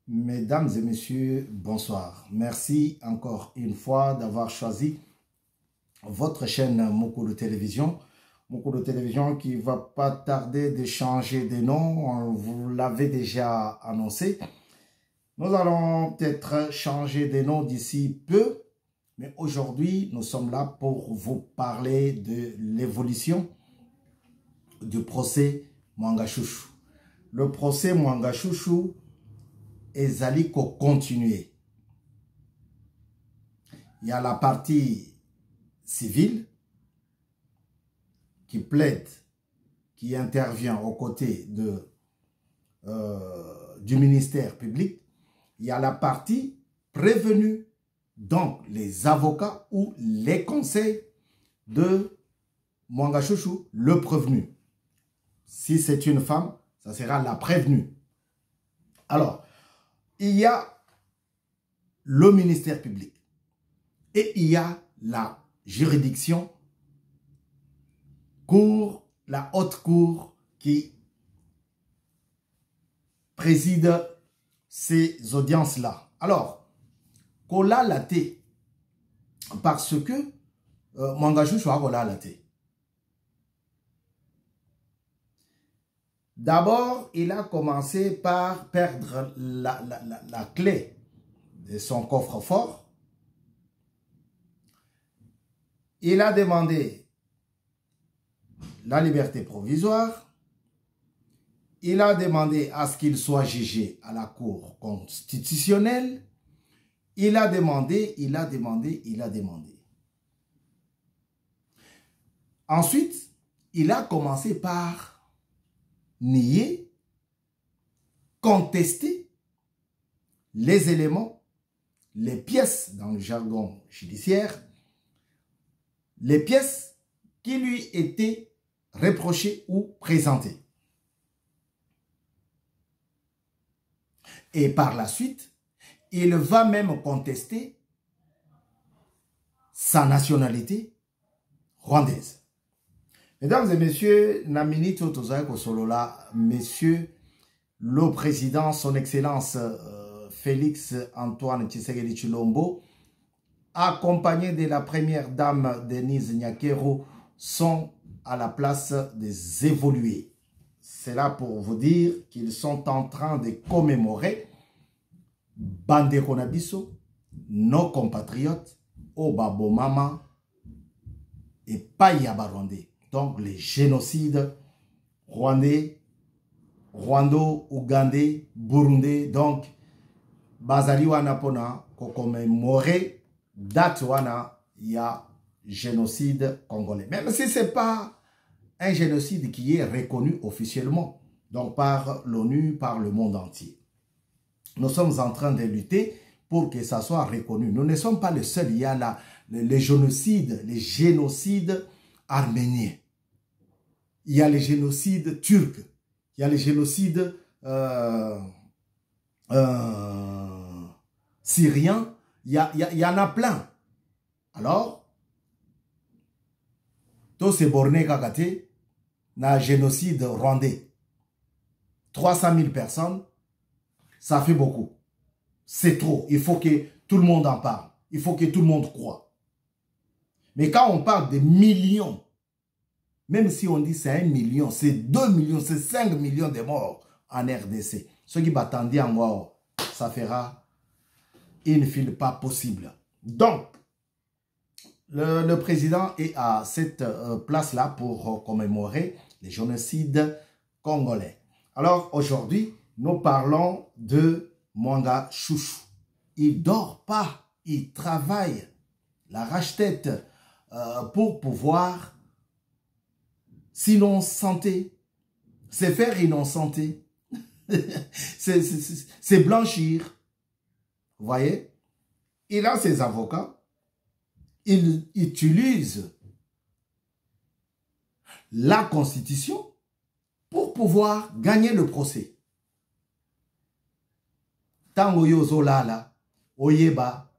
Mesdames et messieurs, bonsoir. Merci encore une fois d'avoir choisi votre chaîne Mokolo Télévision. Mokolo Télévision qui ne va pas tarder de changer de nom, vous l'avez déjà annoncé. Nous allons peut-être changer de nom d'ici peu, mais aujourd'hui nous sommes là pour vous parler de l'évolution du procès Mwanga Chouchou. Le procès Mwanga Chouchou ezali ko continuer. Il y a la partie civile qui plaide, qui intervient aux côtés du ministère public. Il y a la partie prévenue, donc les avocats ou les conseils de Mwanga Chouchou, le prévenu. Si c'est une femme, ça sera la prévenue. Alors, il y a le ministère public et il y a la juridiction, la haute cour qui préside ces audiences-là. Alors, Kola Laté, parce que Mwanga Chouchou a Kola Laté. D'abord, il a commencé par perdre la clé de son coffre-fort. Il a demandé la liberté provisoire. Il a demandé à ce qu'il soit jugé à la Cour constitutionnelle. Il a demandé. Ensuite, il a commencé par nier, contester les éléments, les pièces dans le jargon judiciaire, les pièces qui lui étaient reprochées ou présentées. Et par la suite, il va même contester sa nationalité rwandaise. Mesdames et messieurs, Monsieur le Président, son Excellence Félix Antoine Tshisekedi Tshilombo, accompagné de la première dame Denise Nyakero, sont à la place des évolués. C'est là pour vous dire qu'ils sont en train de commémorer Bandeko na biso, nos compatriotes, Obabo Mama et Payaba Rwandais. Donc les génocides rwandais, rwando-ougandais, burundais, donc bazali wana pona ko commémorer date wana ya génocide congolais. Même si ce n'est pas un génocide qui est reconnu officiellement, donc par l'ONU, par le monde entier. Nous sommes en train de lutter pour que ça soit reconnu. Nous ne sommes pas les seuls. Il y a les génocides arméniens. Il y a les génocides turcs. Il y a les génocides syriens. Il y en a plein. Alors, tous ces bornés kakate, na génocide rwandais. 300 000 personnes, ça fait beaucoup. C'est trop. Il faut que tout le monde en parle. Il faut que tout le monde croit. Mais quand on parle de millions, même si on dit c'est 1 million, c'est 2 millions, c'est 5 millions de morts en RDC. Ceux qui battendaient en moi, ça fera une file pas possible. Donc, le président est à cette place-là pour commémorer les génocides congolais. Alors, aujourd'hui, nous parlons de Mwanga Chouchou. Il ne dort pas, il travaille l'arrache-tête pour pouvoir s'innocenter, se faire innocenter, c'est blanchir. Vous voyez? Il a ses avocats, il utilise la Constitution pour pouvoir gagner le procès. Tango yozo lala, oyeba,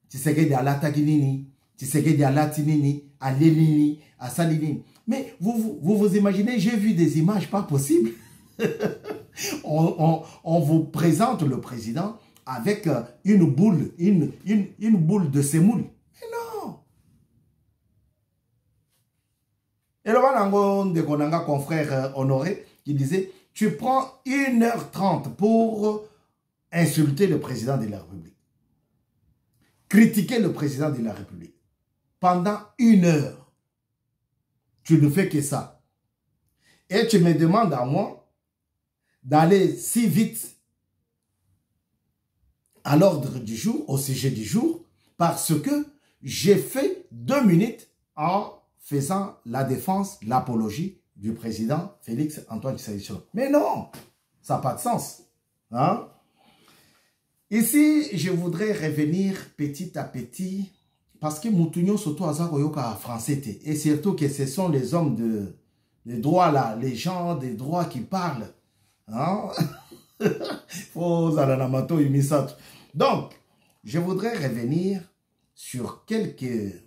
Tshisekedi alataki nini, Tshisekedi alati nini, alelini, asalini. Mais vous imaginez, j'ai vu des images pas possibles. on vous présente le président avec une boule, une boule de semoule. Mais non. Et le Wanango de Konanga, confrère Honoré, qui disait, tu prends 1h30 pour insulter le président de la République. Critiquer le président de la République. Pendant 1 heure. Tu ne fais que ça. Et tu me demandes à moi d'aller si vite à l'ordre du jour, au sujet du jour, parce que j'ai fait 2 minutes en faisant la défense, l'apologie du président Félix Antoine Tshisekedi. Mais non, ça n'a pas de sens. Hein? Ici, je voudrais revenir petit à petit, parce que Moutounio Soto Azaroyoka français, et surtout que ce sont les hommes de droit là, les gens des droits qui parlent. Hein? Donc, je voudrais revenir sur quelques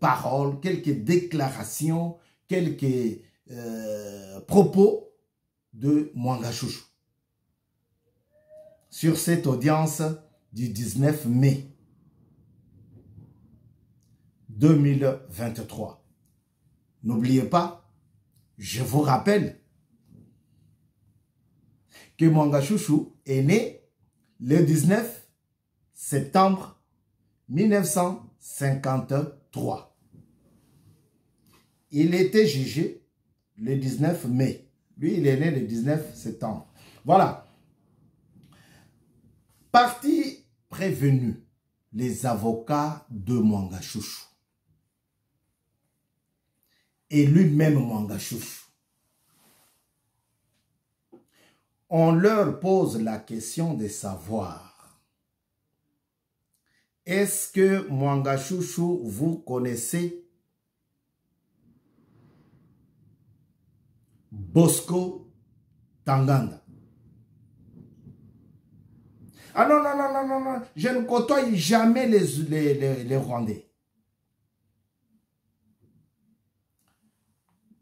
paroles, quelques déclarations, quelques propos de Mwanga Chouchou sur cette audience du 19 mai 2023. N'oubliez pas, je vous rappelle que Mwanga Chouchou est né le 19 septembre 1953. Il était jugé le 19 mai. Lui, il est né le 19 septembre. Voilà. Parti prévenu, les avocats de Mwanga Chouchou. Et lui-même Mwanga Chouchou. On leur pose la question de savoir, est-ce que Mwanga Chouchou, vous connaissez Bosco Tanganda? Ah non, non, non, non, non, non, je ne côtoie jamais les Rwandais.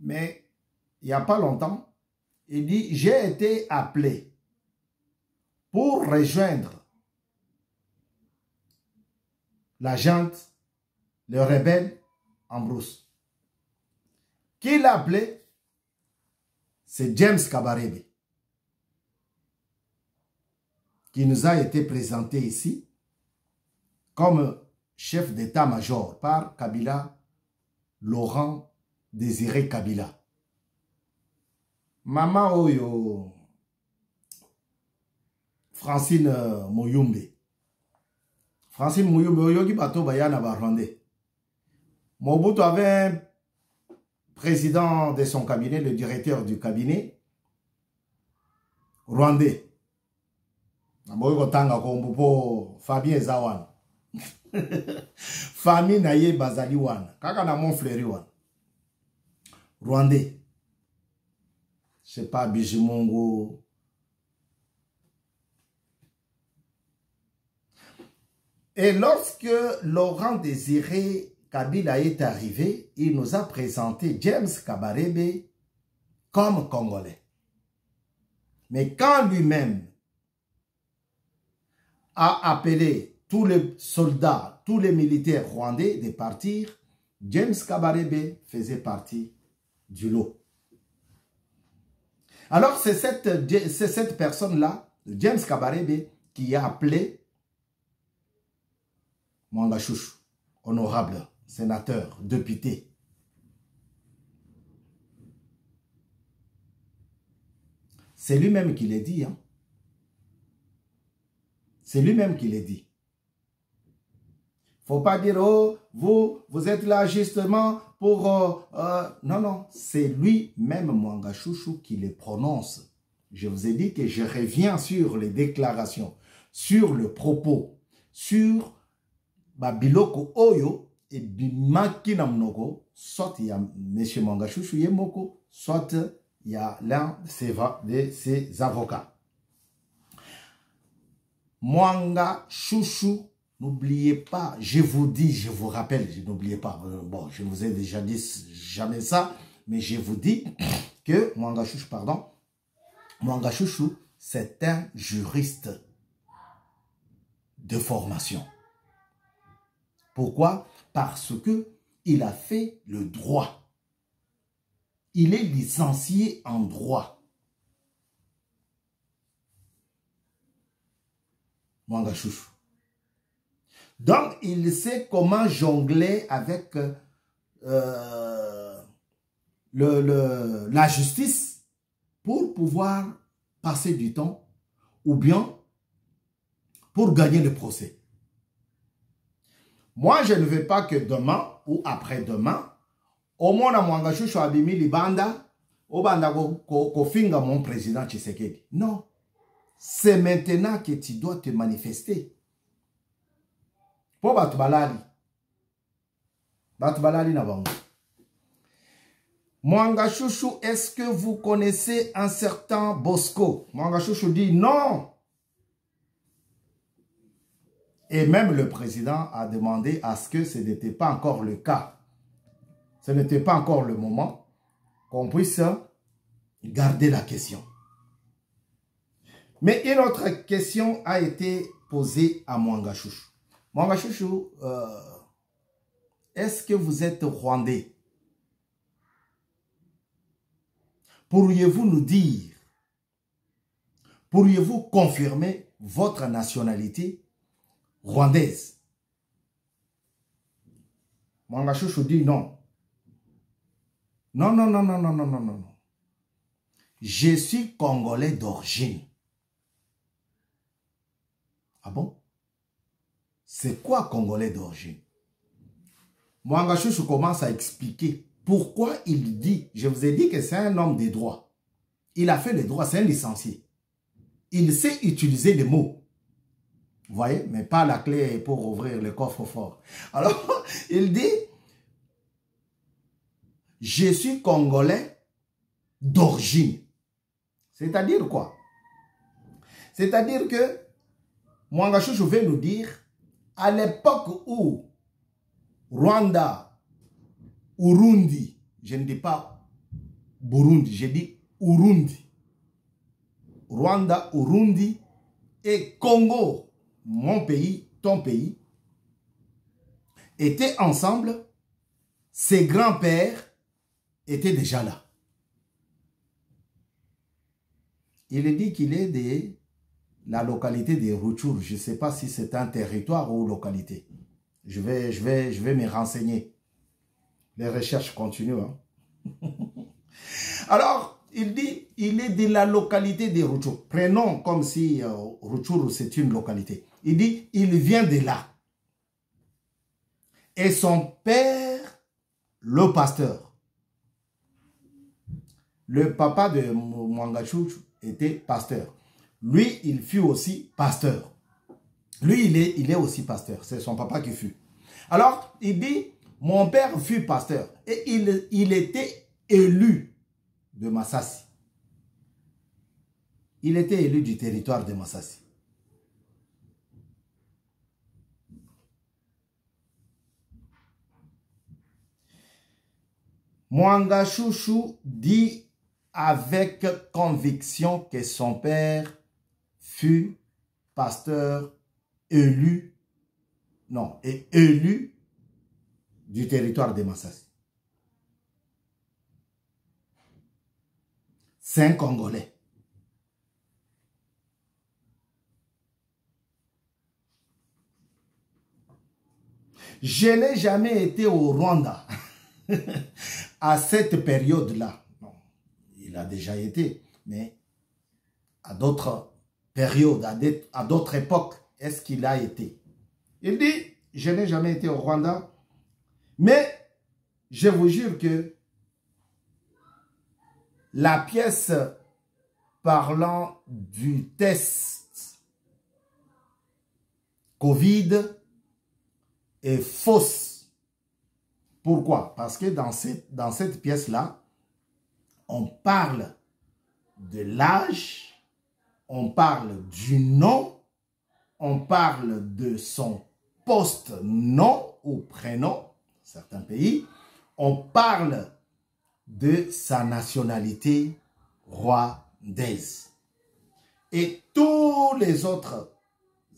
Mais il n'y a pas longtemps, il dit, j'ai été appelé pour rejoindre la junte, le rebelle Ambrose. Qui l'a appelé? C'est James Kabarebe, qui nous a été présenté ici comme chef d'état-major par Kabila, Laurent Désiré Kabila. Maman Oyo, Francine Mouyumbe. Francine Mouyumbe, Oyogi Bato Bayana Barwandais. Mobutu avait un président de son cabinet, le directeur du cabinet, rwandais. Fabien Zawan. Famille Naye Bazali Wan. Kaka na mon frère Wan. Rwandais. C'est pas Bijimongo. Et lorsque Laurent Désiré Kabila est arrivé, il nous a présenté James Kabarebe comme Congolais. Mais quand lui-même a appelé tous les soldats, tous les militaires rwandais de partir, James Kabarebe faisait partie du lot. Alors c'est cette personne-là, James Kabarebe, qui a appelé Mwanga Chouchou, honorable sénateur, député. C'est lui-même qui l'a dit. Hein? C'est lui-même qui l'a dit. Faut pas dire, oh, vous êtes là justement pour... non, non, c'est lui-même, Mwanga Chouchou, qui les prononce. Je vous ai dit que je reviens sur les déclarations, sur le propos, sur Biloko Oyo et Bimaki Namnoko, soit il y a M. Mwanga Chouchou Yemoko, soit il y a l'un de ses avocats. Mwanga Chouchou, n'oubliez pas, je vous dis, je vous rappelle, n'oubliez pas, bon, je vous ai déjà dit jamais ça, mais je vous dis que Mwanga Chouchou, pardon, Mwangashushu, c'est un juriste de formation. Pourquoi? Parce que il a fait le droit. Il est licencié en droit. Mwangashushu. Donc, il sait comment jongler avec la justice pour pouvoir passer du temps ou bien pour gagner le procès. Moi, je ne veux pas que demain ou après-demain, au moins à Mwangashushu abimi libanda, au banda ko finga mon président Tshisekedi. Non. C'est maintenant que tu dois te manifester. Pour Batubalali. Batubalali na bango. Mwangashushu, est-ce que vous connaissez un certain Bosco? Mwangashushu dit non. Et même le président a demandé à ce que ce n'était pas encore le cas. Ce n'était pas encore le moment qu'on puisse garder la question. Mais une autre question a été posée à Mwangashushu. Mwangashushu, est-ce que vous êtes rwandais? Pourriez-vous nous dire, pourriez-vous confirmer votre nationalité rwandaise? Mwangashushu dit non. Non, non, non, non, non, non, non, non. Je suis congolais d'origine. Ah bon? C'est quoi congolais d'origine? Mwangashushu commence à expliquer pourquoi il dit, je vous ai dit que c'est un homme des droits. Il a fait les droits, c'est un licencié. Il sait utiliser les mots. Vous voyez? Mais pas la clé pour ouvrir le coffre-fort. Alors, il dit, je suis congolais d'origine. C'est-à-dire quoi? C'est-à-dire que Mwangashushu veut nous dire, à l'époque où Rwanda, Urundi, je ne dis pas Burundi, je dis Urundi. Rwanda, Urundi et Congo, mon pays, ton pays, étaient ensemble, ses grands-pères étaient déjà là. Il dit qu'il est de la localité de Rutshuru. Je ne sais pas si c'est un territoire ou localité. Je vais me renseigner. Les recherches continuent. Hein? Alors, il dit, il est de la localité de Rutshuru. Prenons comme si Rutshuru, c'est une localité. Il dit, il vient de là. Et son père, le pasteur. Le papa de Mwangashushu était pasteur. Lui, il fut aussi pasteur. Lui, il est aussi pasteur. C'est son papa qui fut. Alors, il dit, mon père fut pasteur. Et il était élu de Masasi. Il était élu du territoire de Masasi. Mwangashushu dit avec conviction que son père fut pasteur élu, non, et élu du territoire de Masasi. C'est un Congolais. Je n'ai jamais été au Rwanda à cette période-là. Non, il a déjà été, mais à d'autres périodes, à d'autres époques, est-ce qu'il a été? Il dit, je n'ai jamais été au Rwanda, mais je vous jure que la pièce parlant du test Covid est fausse. Pourquoi? Parce que dans cette pièce-là, on parle de l'âge, on parle du nom, on parle de son post-nom ou prénom, dans certains pays, on parle de sa nationalité rwandaise. Et tous les autres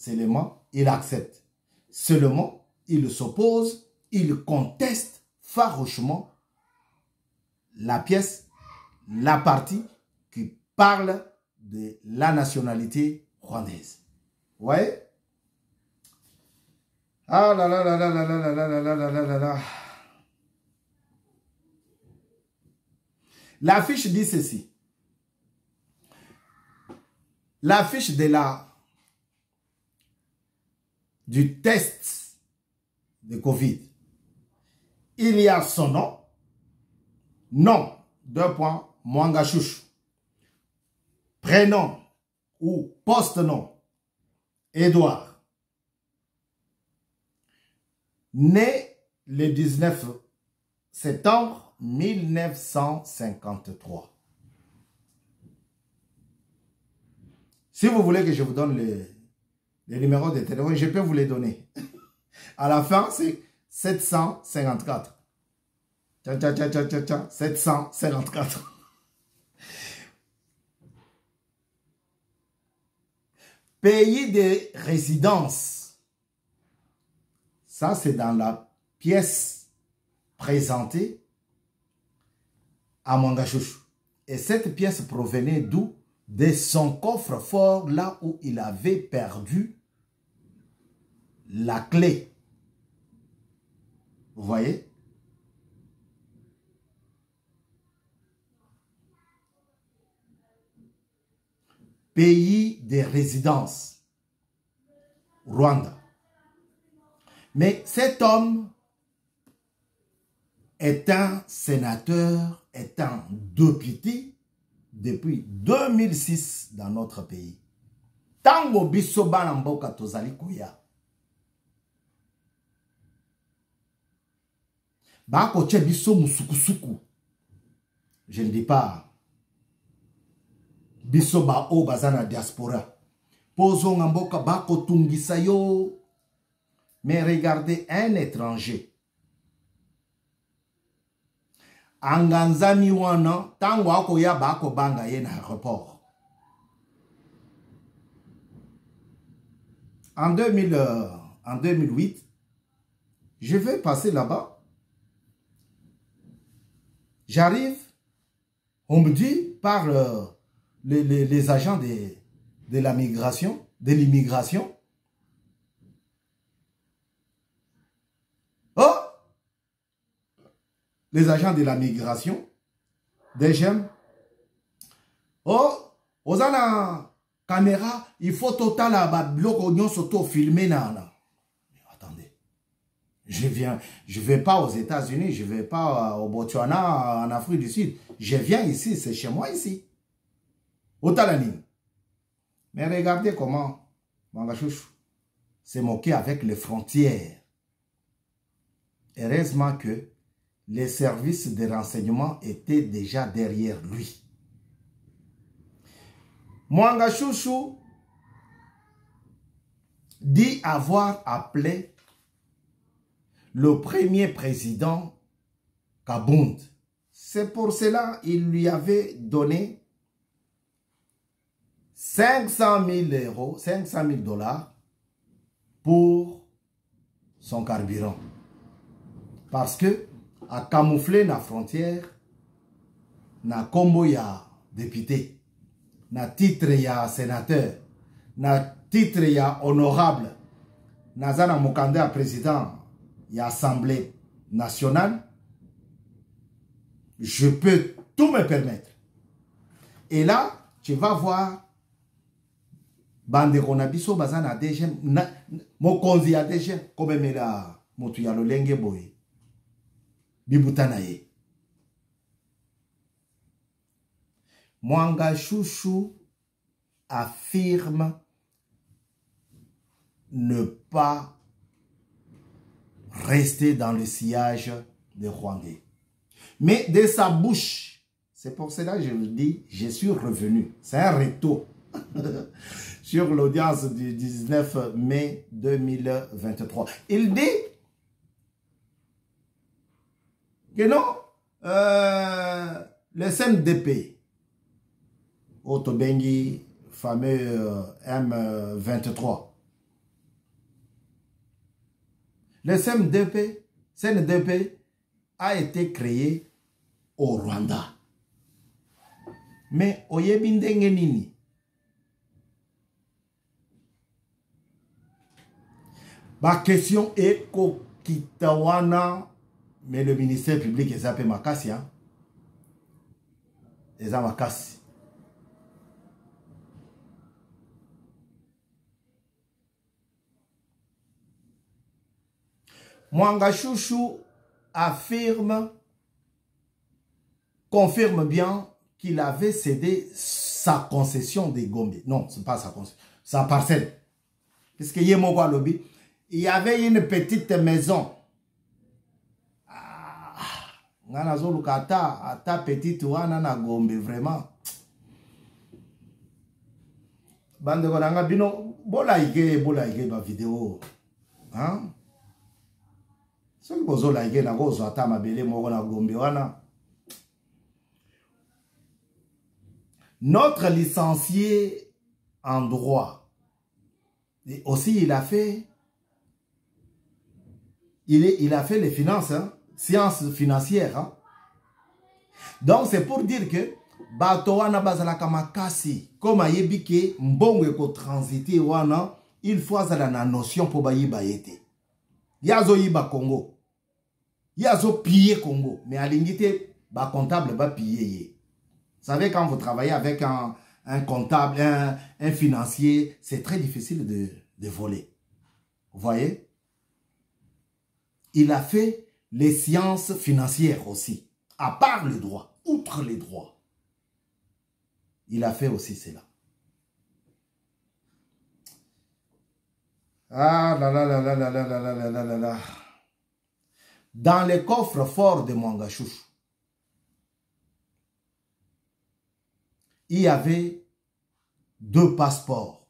éléments, il accepte. Seulement, il s'oppose, il conteste farouchement la pièce, la partie qui parle de la nationalité rwandaise. Vous voyez? Ah là là là là là là là là là là là là là. L'affiche dit ceci. L'affiche du test de Covid. Il y a son nom. Nom, Mwanga Chouchou. Prénom ou post-nom, Edouard. Né le 19 septembre 1953. Si vous voulez que je vous donne les numéros de téléphone, je peux vous les donner. À la fin, c'est 754. 754. Pays de résidence. Ça, c'est dans la pièce présentée à Mwanga Chouchou. Et cette pièce provenait d'où? De son coffre-fort, là où il avait perdu la clé. Vous voyez? Pays de résidence. Rwanda. Mais cet homme est un sénateur, est un député depuis 2006 dans notre pays. Tango biso bana mboka tozali koya. Bako che biso musukusuku. Je ne dis pas biso ba o bazana diaspora. Pozo mboka bako tungisa yo. Mais regardez un étranger. Anganzami wana tango akoya bako banga ye na aéroport. En 2008, je vais passer là-bas. J'arrive, on me dit par les agents de la migration, de l'immigration. Oh! Les agents de la migration, des gemmes. Oh! Aux caméra, il faut total filmer. Attendez. Je vais pas aux États-Unis, je vais pas au Botswana, en Afrique du Sud. Je viens ici, c'est chez moi ici. Au Talanine. Mais regardez comment Mwanga Chouchou s'est moqué avec les frontières. Heureusement que les services de renseignement étaient déjà derrière lui. Mwanga Chouchou dit avoir appelé le premier président Kabound. C'est pour cela qu'il lui avait donné 500 000 euros, 500 000 dollars pour son carburant. Parce que a camouflé la frontière, na combo ya député, na titre ya sénateur, na titre ya honorable, na zana mokande à président ya assemblée nationale, je peux tout me permettre. Et là, tu vas voir bande konabiso bazana déjà mokonzi ya déjà comme mela motu ya lolenge boy. Bibutanaye. Mwanga Chouchou affirme ne pas rester dans le sillage des Rwandais. Mais de sa bouche, c'est pour cela que je vous dis, je suis revenu. C'est un retour sur l'audience du 19 mai 2023. Il dit que non, le CNDP, Otobengi, fameux M23. Le CNDP a été créé au Rwanda. Mais au Yebindengenini, ma question est Kitawana, mais le ministère public est appelé Makassi. Les Makassi. Mwanga Chouchou confirme bien qu'il avait cédé sa concession des Gombe. Non, ce n'est pas sa concession, sa parcelle. Puisque il y avait une petite maison. Ta petite wana na Gombe, vraiment. Bande konanga bino, bolaike ba vidéo. Hein? Ce que vous avez na gozo ata mabele moko na Gombe wana. Notre licencié en droit, et aussi il a fait les finances, hein, sciences financières. Hein. Donc c'est pour dire que bato wana bazalaka makasi comme ayebike mbongo eko transiter wana il faut azala na notion pour bayiba yete. Yazo yiba Congo. Yazo piller Congo, mais alingite ba comptable ba piller. Vous savez, quand vous travaillez avec un comptable, un financier, c'est très difficile de voler. Vous voyez? Il a fait les sciences financières aussi. À part le droit, outre les droits. Il a fait aussi cela. Ah là là là là là là là là là là là. Dans les coffres forts de Mwanga Chouchou, il y avait 2 passeports.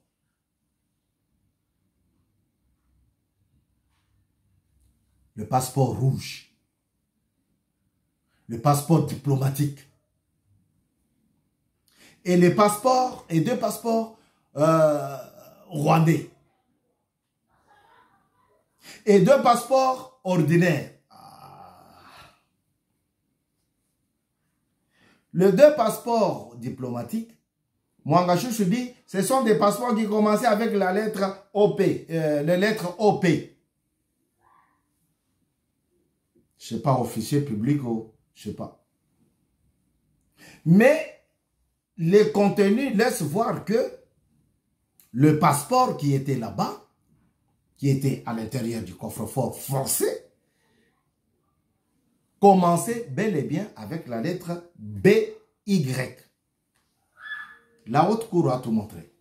Le passeport rouge. Le passeport diplomatique. Et les passeports, et 2 passeports rwandais. Et 2 passeports ordinaires. Les 2 passeports diplomatiques, Mwanga Chouchou dit, ce sont des passeports qui commençaient avec la lettre OP, les lettres OP. Je sais pas, officier public ou je sais pas. Mais les contenus laissent voir que le passeport qui était là-bas, qui était à l'intérieur du coffre-fort français, commençait bel et bien avec la lettre BY. La haute cour a tout montré.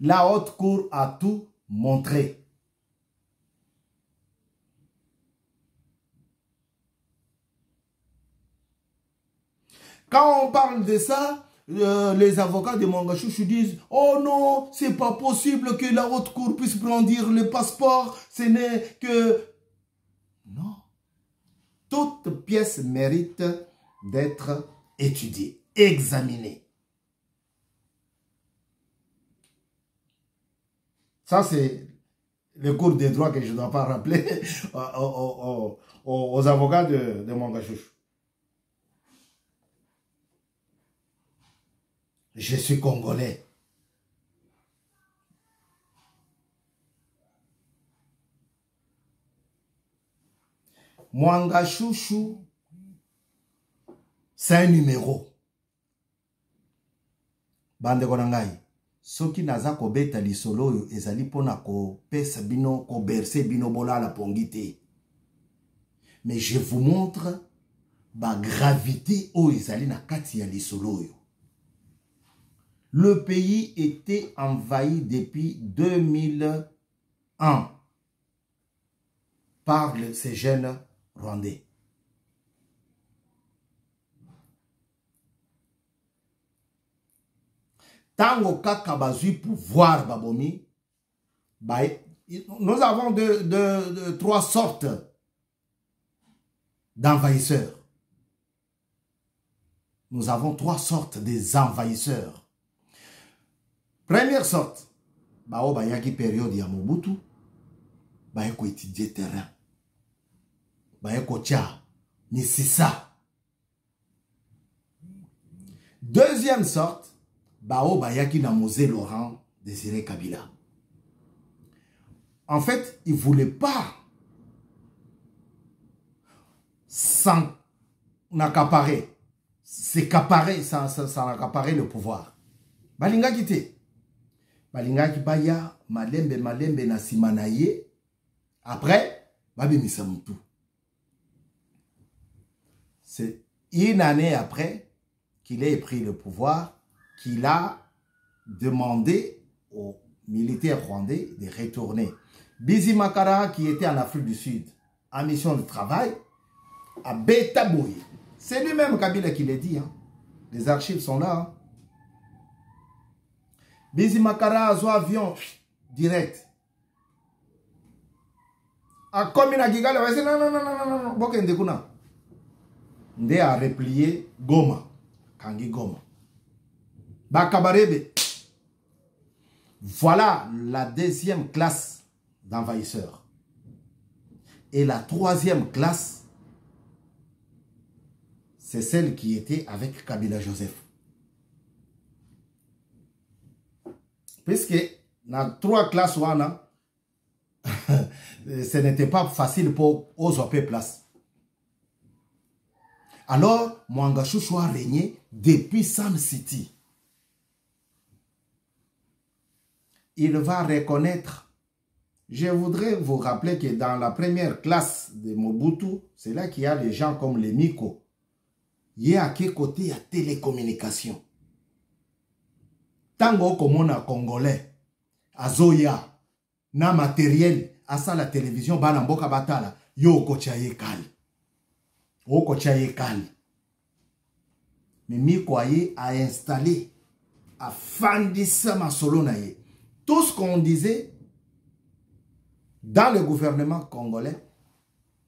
La haute cour a tout montré. Quand on parle de ça, les avocats de Mwanga Chouchou disent « Oh non, c'est pas possible que la haute cour puisse brandir le passeport, ce n'est que... » Non. Toute pièce mérite d'être étudiée, examinée. Ça, c'est le cours des droits que je ne dois pas rappeler aux avocats de Mwanga Chouchou. Je suis congolais. Mwanga Chouchou, c'est un numéro. Bande konangai. Soki naza ko beta lisolo yo ezali pona ko pesa bino ko berse bino bola la pongite. Mais je vous montre ba gravité o ezali na kati ya lisolo yo. Le pays était envahi depuis 2001 par ces jeunes Rwandais. Tango kaka bazui pouvoir babomi, nous avons 3 sortes d'envahisseurs. nous avons trois sortes des envahisseurs. Première sorte, bao bayaki période ya Mobutu, bayeko étudier terrain. Bayeko tia, ni c'est ça. Deuxième sorte, bao bayaki na Mosée Laurent, Désiré Kabila. En fait, il ne voulait pas s'en accaparer. S'accaparer, s'en accaparer le pouvoir. Balinga kite. Balinga ki baya, malembe na simanaye. Après, babi misamutu. C'est une année après qu'il ait pris le pouvoir, qu'il a demandé aux militaires rwandais de retourner. Bizi Makara, qui était en Afrique du Sud, en mission de travail, à Betaboui. C'est lui-même Kabila qui l'a dit. Hein. Les archives sont là. Hein. Bizi Makara a un avion direct. A Komina Gigale, non, Bokende Kuna. Nde a replié Goma. Kangi Goma. Bakabarebe. Voilà la deuxième classe d'envahisseurs. Et la troisième classe, c'est celle qui était avec Kabila Joseph. Puisque dans trois classes, ce n'était pas facile pour occuper place. Alors, Mwanga Chouchou a régné depuis Sun City. Il va reconnaître. Je voudrais vous rappeler que dans la première classe de Mobutu, c'est là qu'il y a des gens comme les Miko. Il y a à quel côté il y a télécommunication. Tango comme on a Congolais, Azoya, na matériel, à ça la télévision, Banamboka Batala, yo kochaye kal. O kochaye kal. Mais Miko a installé, a fandissa ma solo naye. Tout ce qu'on disait, dans le gouvernement congolais,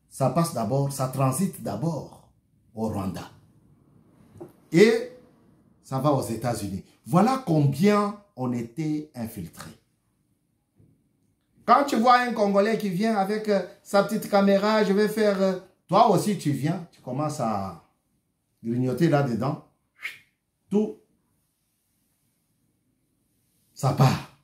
ça passe d'abord, ça transite d'abord au Rwanda. Et ça va aux États-Unis. Voilà combien on était infiltrés. Quand tu vois un Congolais qui vient avec sa petite caméra, je vais faire... toi aussi tu viens, tu commences à grignoter là-dedans. Tout. Ça part.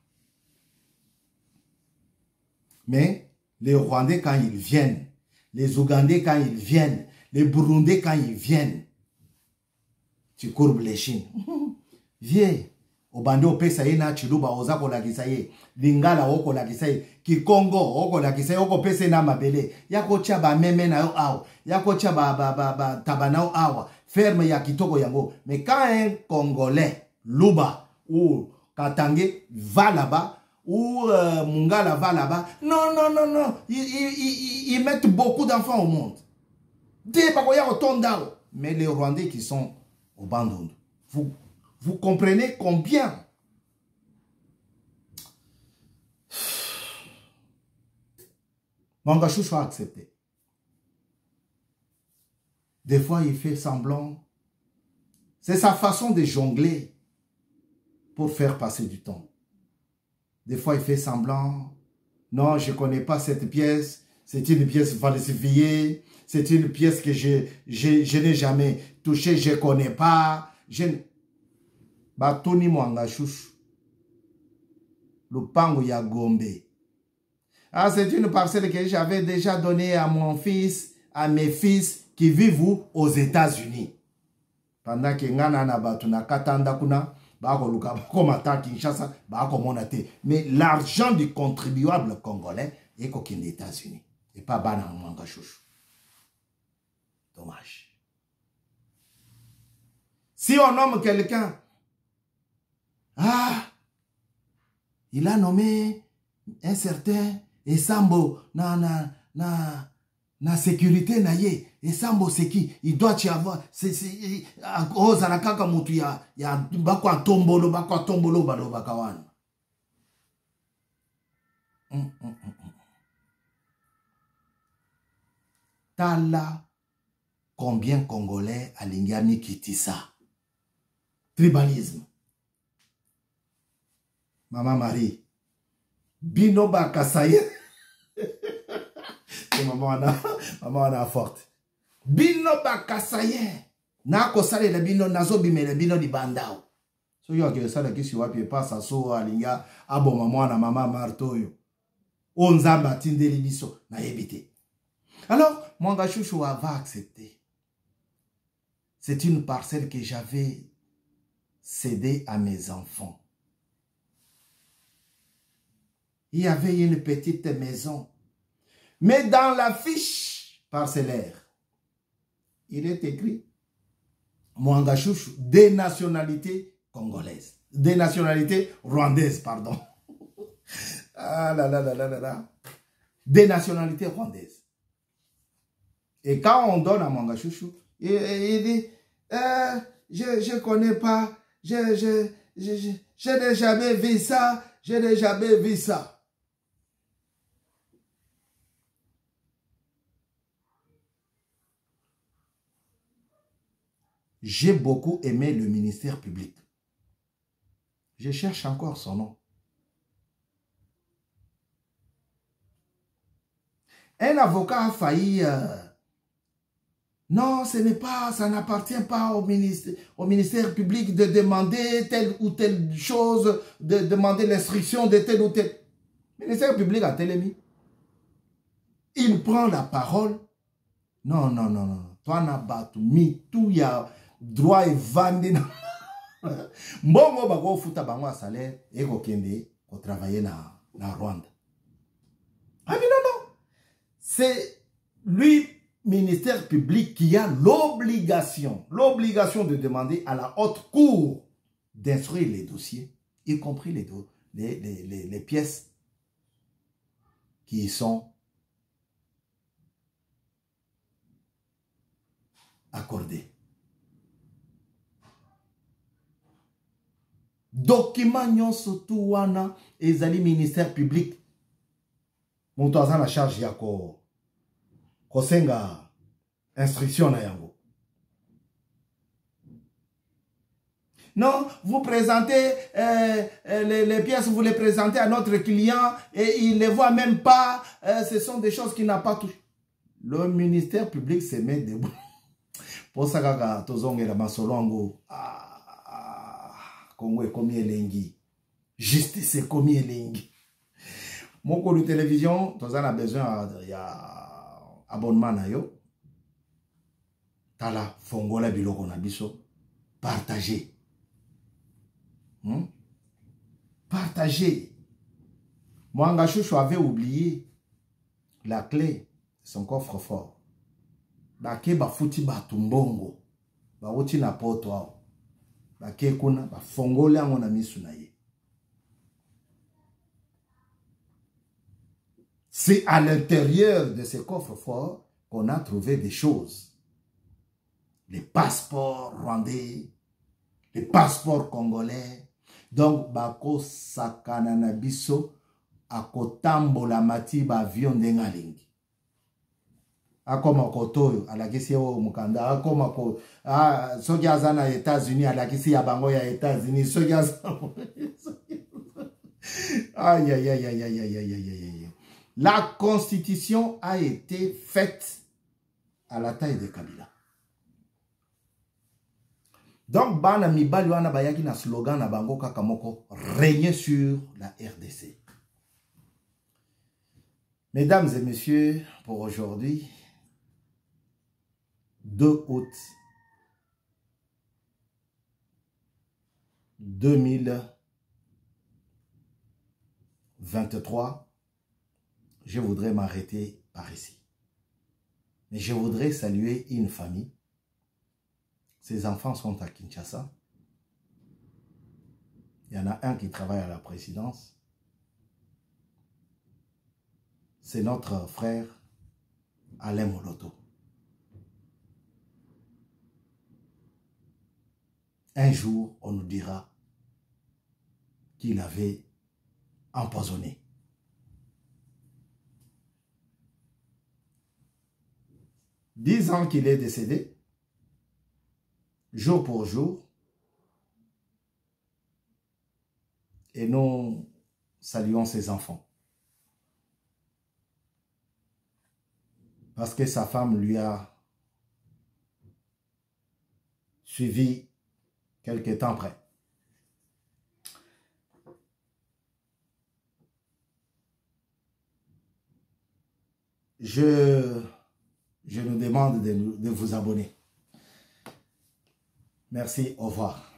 Mais les Rwandais, quand ils viennent, les Ougandais, quand ils viennent, les Burundais, quand ils viennent, tu courbes les chines. Viens. Obando pesaye na chiluba ozako la kisaye. Lingala oko la kisaye. Kikongo oko la kisaye. Oko pese na mabele. Yako chaba meme na yo awa. Yako chaba tabanao awa. Ferme ya kitoko yango. Mais quand un Congolais, Luba ou Katangé va là-bas, ou Mungala va là-bas. Non. Ils mettent beaucoup d'enfants au monde. Mais les Rwandais qui sont au Bandundu, vous comprenez combien Mwanga Chouchou a accepté. Des fois, il fait semblant. C'est sa façon de jongler pour faire passer du temps. Des fois, il fait semblant. Non, je ne connais pas cette pièce. C'est une pièce falsifiée. C'est une pièce que je n'ai jamais touchée. Je ne connais pas. Batoni Mwanga Chouchou. Le pango ya Gombe. Ah, c'est une parcelle que j'avais déjà donnée à mon fils, à mes fils qui vivent aux États-Unis. Pendant que ngana na batu na katanda kuna. Mais l'argent du contribuable congolais est qu'aux États-Unis. Et pas Bana Mwanga Chouchou. Dommage. Si on nomme quelqu'un, il a nommé un certain Esambo na sécurité na ye. Esambo c'est qui? Il doit y avoir. Oh, zanakaka mutu ya bakwa tombolo balo bakawan. Tala combien Congolais alingami kitisa. Tribalisme. Maman Marie. Bino Bakasaye. Maman a forte. Bino Bakasaye. Na kosale le bino nazo bimele bino di bandao. So yo ke sala kisi wapi pasa so alinga abo mama marto yo. Onzamba tindeli biso na yebite. Alors, Mwanga Chouchou va accepter. C'est une parcelle que j'avais cédée à mes enfants. Il y avait une petite maison. Mais dans la fiche parcellaire, il est écrit Mwanga Chouchou, des nationalités congolaises. Des nationalités rwandaises, pardon. Ah là là là là là là. Des nationalités rwandaises. Et quand on donne à Mwanga Chouchou, il dit, je connais pas, je n'ai jamais vu ça, je n'ai jamais vu ça. J'ai beaucoup aimé le ministère public. Je cherche encore son nom. Un avocat a failli... non, ce n'est pas, ça n'appartient pas au ministère public de demander telle ou telle chose, de demander l'instruction de telle ou telle. Le ministère public a télémis. Il prend la parole. Non, non, non, non. Toi, n'a pas tout mis, tout y a droit et vendu. Mbongo bago futa bango a salaire et ko kende ko travailler na Rwanda. Ah mais non, non. C'est lui, ministère public, qui a l'obligation de demander à la haute cour d'instruire les dossiers, y compris les pièces qui y sont accordées. Document nyonso tout wana ezali ministère public. Moto aza na charge ya kosenga instruction na yango. Non, vous présentez les pièces, vous les présentez à notre client et il ne les voit même pas. Ce sont des choses qu'il n'a pas touchées. Le ministère public se met debout. Pour ça, kaka tozonge la masolongo. Congo est comme elengi. Justice est comme elengi. Mon cours de télévision, tu as besoin d'abonnement na yo. Tala fongola biloko na biso. Partagez. Partagez. Mwanga Chouchou avait oublié la clé de son coffre-fort. Bake bafuti batumbongo. Bauti na poto ao. Bake kuna bafongola yango na misu na ye. C'est à l'intérieur de ces coffres-forts qu'on a trouvé des choses. Les passeports rwandais, les passeports congolais. Donc, bako sakana na biso akotambo la mati ba avion dengalingi. Akoma kotoyo alakisi yo mukanda akoma ko soki azana États-Unis alakisi ya bango ya États-Unis soki azana. Aïe aïe aïe aïe aïe aïe aïe aïe. La constitution a été faite à la taille de Kabila. Donc, bana mibali wana bayaki na slogan na bango kaka moko, régner sur la RDC. Mesdames et messieurs, pour aujourd'hui, 2 août 2023, je voudrais m'arrêter par ici. Mais je voudrais saluer une famille. Ses enfants sont à Kinshasa. Il y en a un qui travaille à la présidence. C'est notre frère Alain Moloto. Un jour, on nous dira qu'il avait empoisonné. « 10 ans qu'il est décédé, jour pour jour, Et nous saluons ses enfants. Parce que sa femme lui a suivi quelque temps après. Je nous demande de vous abonner. Merci, au revoir.